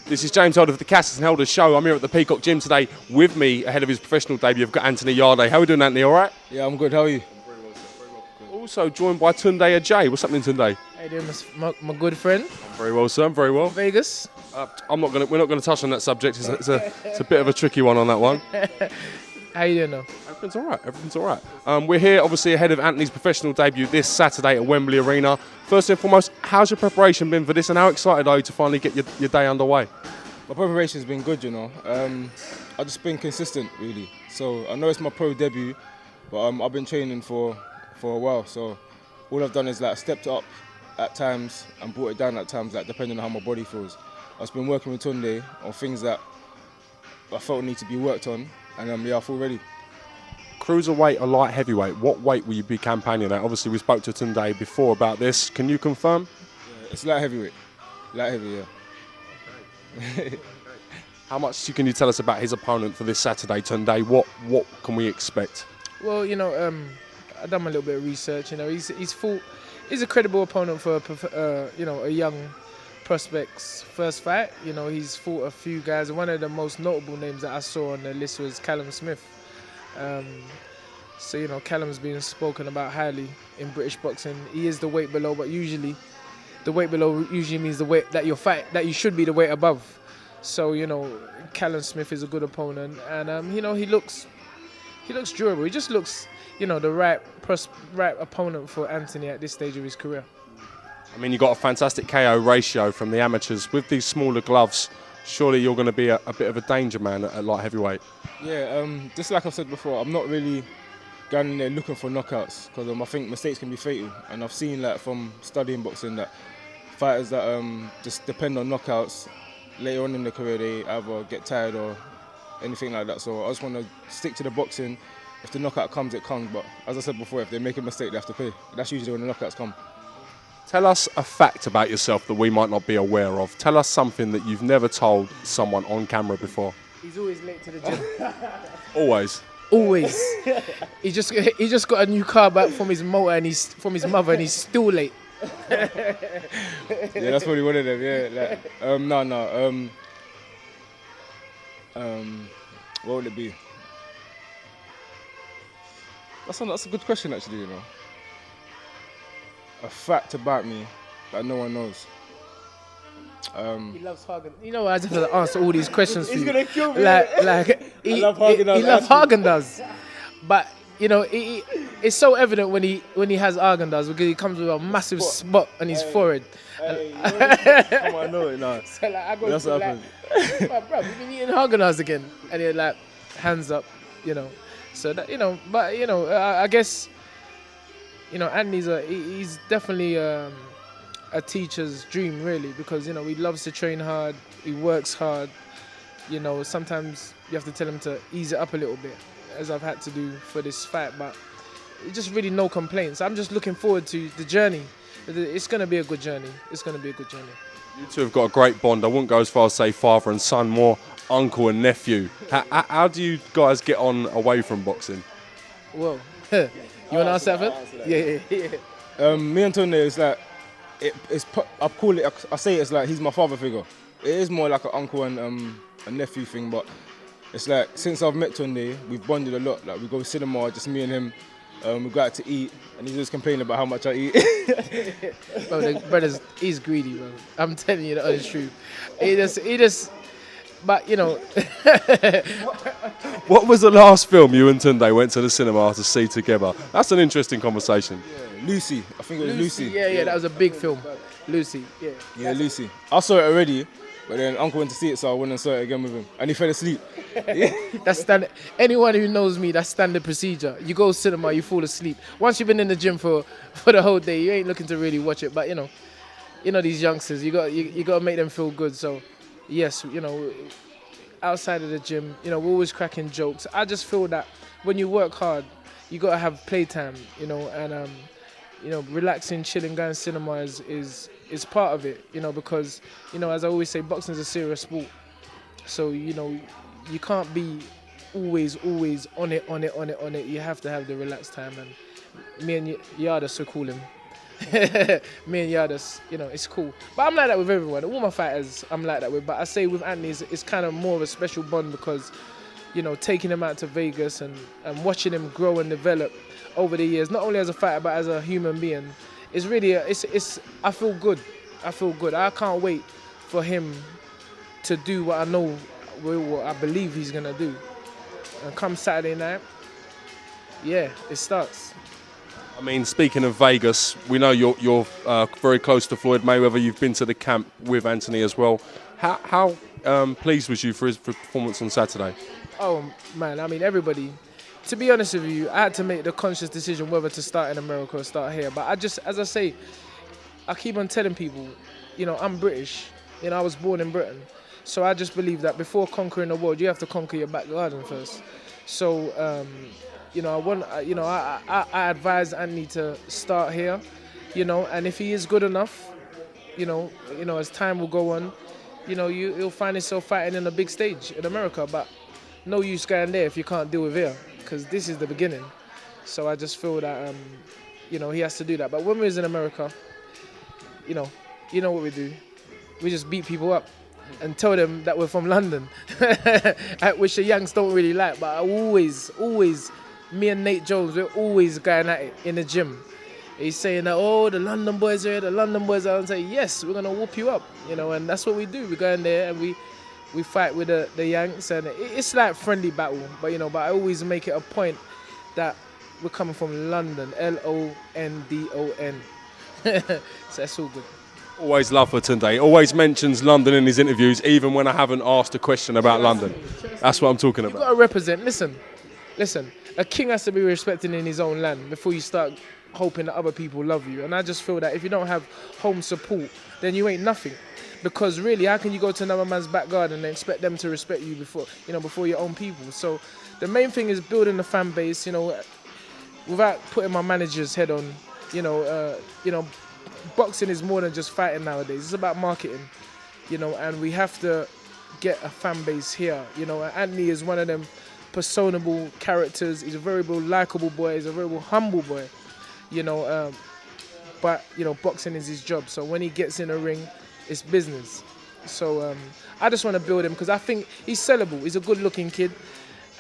This is James Holder of the Cassis and Helders show. I'm here at the Peacock Gym today. With me, ahead of his professional debut, I've got Anthony Yarde. How are we doing, Anthony? All right? Yeah, I'm good. How are you? Also joined by Tunde Ajay. What's happening, Tunde? How you doing, my good friend? I'm very well, sir. I'm very well. Vegas. We're not gonna touch on that subject. It's a bit of a tricky one on that one. How you doing, though? Everything's all right. We're here, obviously, ahead of Anthony's professional debut this Saturday at Wembley Arena. First and foremost, how's your preparation been for this, and how excited are you to finally get your day underway? My preparation's been good, you know. I've just been consistent, really. So I know it's my pro debut, but I've been training for a while. So all I've done is like stepped up at times and brought it down at times, like depending on how my body feels. I've just been working with Tunde on things that I felt need to be worked on, and I feel ready. Cruiserweight or light heavyweight, what weight will you be campaigning at? Obviously, we spoke to Tunde before about this. Can you confirm? Yeah, it's light heavyweight. Light heavy, yeah. How much can you tell us about his opponent for this Saturday, Tunde? What can we expect? Well, I've done my little bit of research. He's a credible opponent for a young prospect's first fight. He's fought a few guys. One of the most notable names that I saw on the list was Callum Smith. Callum's been spoken about highly in British boxing. He is the weight below, but usually the weight below usually means the weight that you should be the weight above. So Callum Smith is a good opponent, and he looks durable. He just looks the right opponent for Anthony at this stage of his career. I mean, you got a fantastic KO ratio from the amateurs. With these smaller gloves, surely you're going to be a bit of a danger man at light heavyweight. Yeah, just like I've said before, I'm not really going in there looking for knockouts because I think mistakes can be fatal. And I've seen from studying boxing that fighters that just depend on knockouts, later on in their career they either get tired or anything like that. So I just want to stick to the boxing. If the knockout comes, it comes. But as I said before, if they make a mistake, they have to pay. That's usually when the knockouts come. Tell us a fact about yourself that we might not be aware of. Tell us something that you've never told someone on camera before. He's always late to the gym. Always. Always. He just got a new car back from his mother and he's still late. Yeah, that's probably one of them. Yeah, what would it be? That's a good question, actually. A fact about me that no one knows. He loves Hagen. I just have to answer all these questions for you. He's gonna kill me. He loves Hagen-Dazs. But it's so evident when he has Hagen-Dazs because he comes with a massive spot on his forehead. Come on, I know it now. So I go That's what happened. bro, we've been eating Hagen-Dazs again, and they're hands up, So that I guess. Anthony's he's definitely a teacher's dream, really, because he loves to train hard, he works hard. Sometimes you have to tell him to ease it up a little bit, as I've had to do for this fight, but it's just really no complaints. I'm just looking forward to the journey. It's going to be a good journey. You two have got a great bond. I wouldn't go as far as say father and son, more uncle and nephew. How do you guys get on away from boxing? Well, you want to answer that first? Yeah. Me and Tunde is I say it's like he's my father figure. It is more like an uncle and a nephew thing, but it's like since I've met Tunde, we've bonded a lot. Like we go to cinema, just me and him. We go out to eat, and he's just complaining about how much I eat. Bro, the brother's he's greedy, bro. I'm telling you the honest truth. He just. But What was the last film you and Tunde went to the cinema to see together? That's an interesting conversation. Yeah, Lucy, I think it was Lucy. Yeah, that was a big film. Lucy, yeah. Yeah, Lucy. I saw it already, but then Uncle went to see it, so I went and saw it again with him, and he fell asleep. That's standard. Anyone who knows me, that's standard procedure. You go cinema, you fall asleep. Once you've been in the gym for the whole day, you ain't looking to really watch it. But these youngsters, you got to make them feel good. So. Yes, outside of the gym, we're always cracking jokes. I just feel that when you work hard, you got to have playtime, and relaxing, chilling, going to cinema is part of it, because, as I always say, boxing is a serious sport. So, you can't be always on it. You have to have the relaxed time. And me and Yardos, so call him, Me and Yardos, it's cool. But I'm like that with everyone. All my fighters, I'm like that with. But I say with Anthony, it's kind of more of a special bond because, taking him out to Vegas and watching him grow and develop over the years, not only as a fighter but as a human being, it's really, I feel good. I feel good. I can't wait for him to do what I know, what I believe he's going to do. And come Saturday night, yeah, it starts. I mean, speaking of Vegas, we know you're very close to Floyd Mayweather. You've been to the camp with Anthony as well. How pleased was you for his performance on Saturday? Oh, man, I mean, everybody. To be honest with you, I had to make the conscious decision whether to start in America or start here. But as I say, I keep on telling people, I'm British. I was born in Britain. So I just believe that before conquering the world, you have to conquer your back garden first. So, I advise Anthony to start here, and if he is good enough, as time will go on, you'll find yourself fighting in a big stage in America. But no use going there if you can't deal with here, because this is the beginning. So I just feel that, he has to do that. But when we was in America, you know what we do. We just beat people up and tell them that we're from London, which the Yanks don't really like. But I always, me and Nate Jones, we're always going at it in the gym. He's saying that, oh, the London boys are here, the London boys are. And say, yes, we're gonna whoop you up, and that's what we do. We go in there and we fight with the Yanks, and it's like friendly battle. But but I always make it a point that we're coming from London, London. So that's all good. Always love for Tunde. Always mentions London in his interviews, even when I haven't asked a question about London. That's what I'm talking about. You've got to represent. Listen. A king has to be respected in his own land before you start hoping that other people love you. And I just feel that if you don't have home support, then you ain't nothing. Because really, how can you go to another man's back garden and expect them to respect you before your own people? So the main thing is building the fan base, without putting my manager's head on, boxing is more than just fighting nowadays. It's about marketing, and we have to get a fan base here. Anthony is one of them personable characters. He's a very likable boy. He's a very humble boy, but boxing is his job. So when he gets in a ring, it's business. So I just want to build him because I think he's sellable. He's a good-looking kid.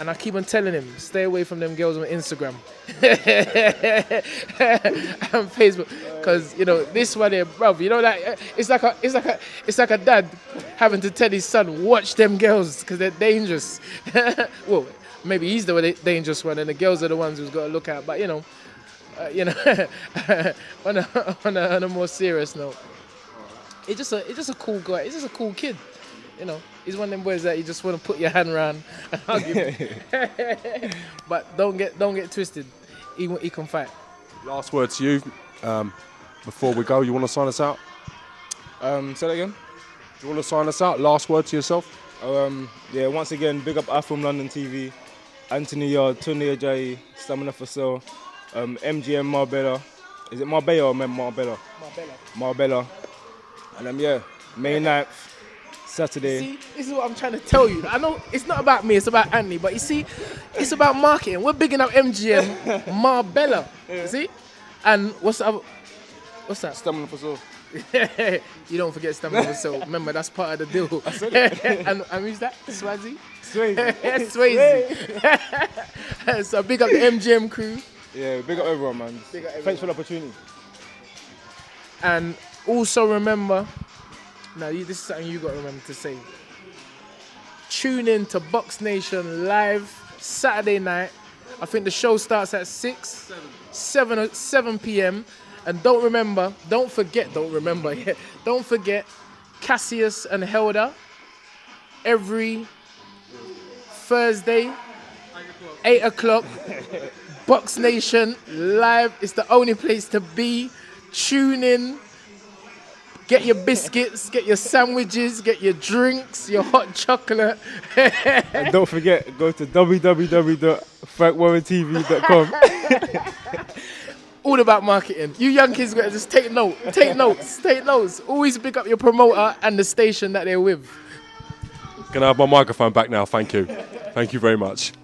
And I keep on telling him, stay away from them girls on Instagram and Facebook, because this one here, bro. It's like a dad having to tell his son, watch them girls because they're dangerous. Well, maybe he's the dangerous one, and the girls are the ones who's got to look out. But on a more serious note, it's just a cool guy. He's just a cool kid. He's one of them boys that you just want to put your hand around and hug him. But don't get twisted. He can fight. Last word to you. Before we go, you want to sign us out? Say that again? Do you want to sign us out? Last word to yourself? Once again, big up Afro London TV, Anthony Yarde, Tunde Ajayi, Stamina for Sale, MGM Marbella. Is it Marbella or Marbella? Marbella. And May 9th. Saturday. See, this is what I'm trying to tell you. I know it's not about me, it's about Anthony, but you see, it's about marketing. We're bigging up MGM Marbella. Yeah. See? And what's that? Stamina for Soul. You don't forget Stamina for Soul. Remember, that's part of the deal. I said it. and who's that? Swayze? Swayze. So big up the MGM crew. Yeah, big up everyone, man. Thanks for the opportunity. And also remember, now, this is something you got to remember to say. Tune in to BoxNation live Saturday night. I think the show starts at 7 p.m. And don't forget Cassius and Helder every Thursday, 8 o'clock. BoxNation live. It's the only place to be. Tune in. Get your biscuits, get your sandwiches, get your drinks, your hot chocolate. And don't forget, go to www.frankwarrentv.com. All about marketing. You young kids got to just take notes. Always pick up your promoter and the station that they're with. Can I have my microphone back now? Thank you. Thank you very much.